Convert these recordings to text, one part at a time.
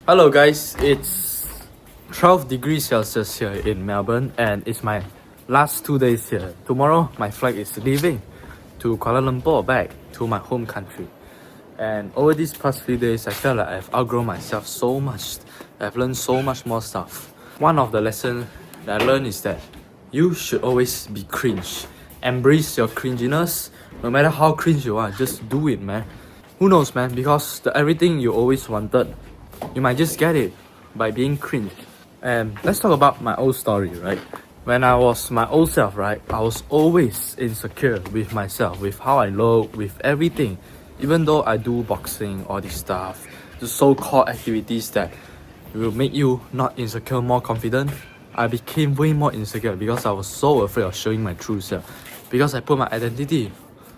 Hello guys, it's 12 degrees Celsius here in Melbourne and it's my last 2 days here. Tomorrow my flight is leaving to Kuala Lumpur back to my home country. And over these past few days I felt like I've outgrown myself so much. I've learned so much more stuff. One of the lessons that I learned is that you should always be cringe. Embrace your cringiness. No matter how cringe you are, just do it, man. Who knows, man, because everything you always wanted, you might just get it by being cringe. And let's talk about my old story, right? When I was my old self, right, I was always insecure with myself, with how I look, with everything. Even though I do boxing, all this stuff, the so-called activities that will make you not insecure, more confident, I became way more insecure because I was so afraid of showing my true self. Because I put my identity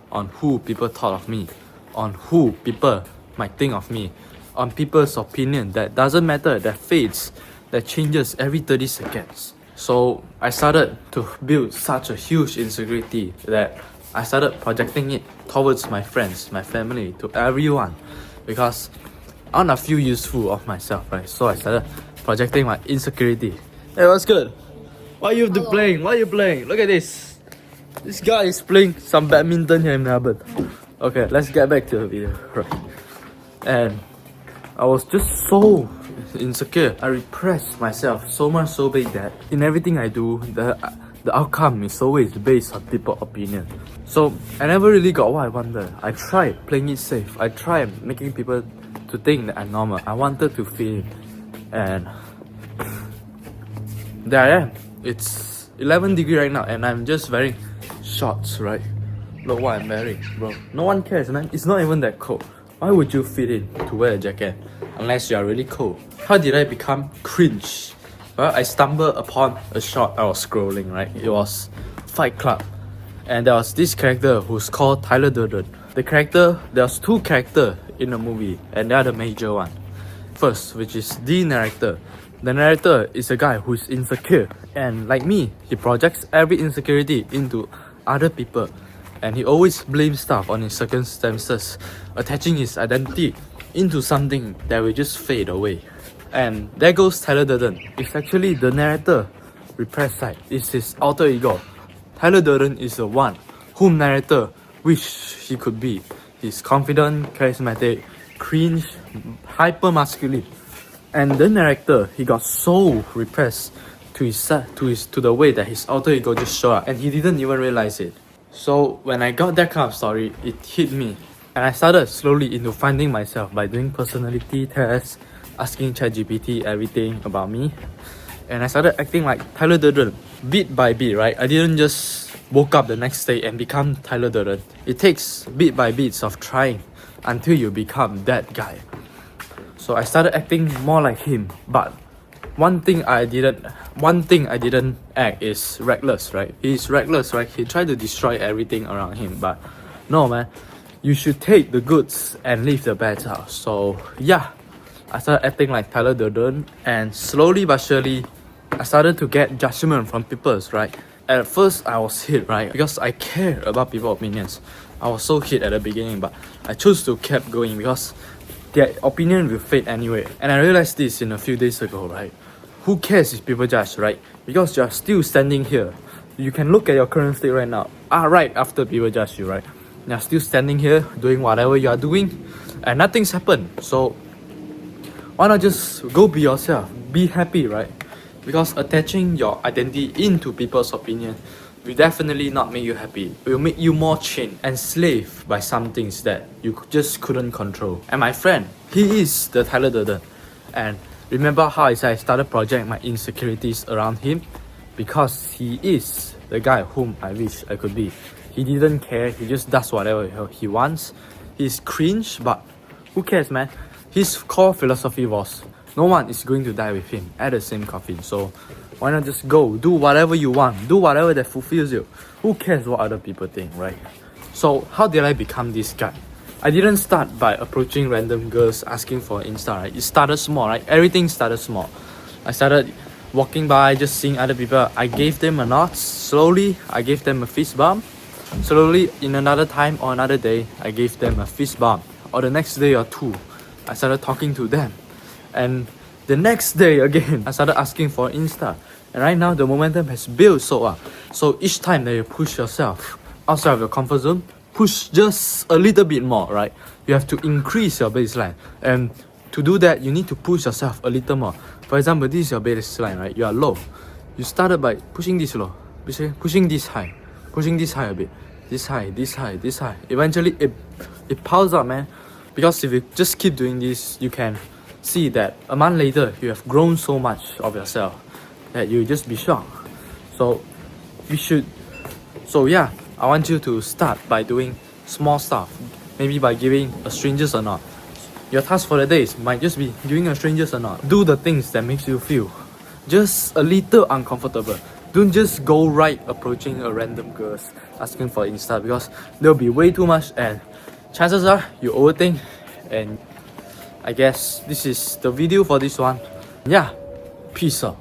on who people thought of me, on who people might think of me, on people's opinion that doesn't matter, that fades, that changes every 30 seconds. So I started to build such a huge insecurity that I started projecting it towards my friends, my family, to everyone, because I want to feel useful of myself, right? So I started projecting my insecurity. Hey, what's good? What are you playing? What are you playing? Look at this. This guy is playing some badminton here in Melbourne. Okay, let's get back to the video. Right. And I was just so insecure. I repressed myself so much, so big that in everything I do, the outcome is always based on people's opinion. So I never really got what I wanted. I tried playing it safe. I tried making people to think that I'm normal. I wanted to fit in. And there I am. It's 11 degrees right now and I'm just wearing shorts, right? Look what I'm wearing, bro. No one cares, man. It's not even that cold. Why would you fit in to wear a jacket unless you are really cold? How did I become cringe? Well, I stumbled upon a short I was scrolling, right? It was Fight Club. And there was this character who's called Tyler Durden. There's two characters in the movie and they are the major one. First, which is the narrator. The narrator is a guy who's insecure, and like me, he projects every insecurity into other people, and he always blames stuff on his circumstances, attaching his identity into something that will just fade away. And there goes Tyler Durden. It's actually the narrator repressed side. It's his alter ego. Tyler Durden is the one whom narrator wish he could be. He's confident, charismatic, cringe, hyper masculine. And the narrator, he got so repressed to the way that his alter ego just showed up, and he didn't even realize it. So when I got that kind of story, it hit me, and I started slowly into finding myself by doing personality tests, asking ChatGPT everything about me, and I started acting like Tyler Durden, bit by bit, right? I didn't just woke up the next day and become Tyler Durden. It takes bit by bits of trying until you become that guy. So I started acting more like him, but one thing I didn't act is reckless, right? He's reckless, right? He tried to destroy everything around him, but no, man. You should take the goods and leave the bad out. So yeah, I started acting like Tyler Durden, and slowly but surely, I started to get judgment from people, right? At first, I was hit, right? Because I care about people's opinions. I was so hit at the beginning, but I chose to keep going because their opinion will fade anyway. And I realized this in a few days ago, right? Who cares if people judge, right? Because you're still standing here. You can look at your current state right now. Right after people judge you, right? You're still standing here doing whatever you are doing and nothing's happened. So why not just go be yourself? Be happy, right? Because attaching your identity into people's opinion will definitely not make you happy. It will make you more chained, enslaved by some things that you just couldn't control. And my friend, he is the Tyler Durden. And remember how I said I started projecting my insecurities around him? Because he is the guy whom I wish I could be. He didn't care, he just does whatever he wants. He's cringe, but who cares, man? His core philosophy was, no one is going to die with him at the same coffin. So why not just go, do whatever you want, do whatever that fulfills you. Who cares what other people think, right? So how did I become this guy? I didn't start by approaching random girls asking for Insta, right? It started small, right? Everything started small. I started walking by, just seeing other people. I gave them a nod. Slowly, I gave them a fist bump. Slowly, in another time or another day, I gave them a fist bump. Or the next day or two, I started talking to them. And The next day again, I started asking for Insta. And right now the momentum has built so each time that you push yourself outside of your comfort zone, push just a little bit more, right? You have to increase your baseline. And to do that, you need to push yourself a little more. For example, this is your baseline, right? You are low. You started by pushing this low, pushing this high a bit, this high. Eventually it piles up, man. Because if you just keep doing this, you can see that a month later you have grown so much of yourself that you just be shocked. So yeah, I want you to start by doing small stuff. Maybe by giving a strangers a nod. Your task for the day might just be giving a strangers a nod. Do the things that makes you feel just a little uncomfortable. Don't just go right approaching a random girl asking for Insta, because there'll be way too much and chances are you overthink. And I guess this is the video for this one. Yeah, peace out.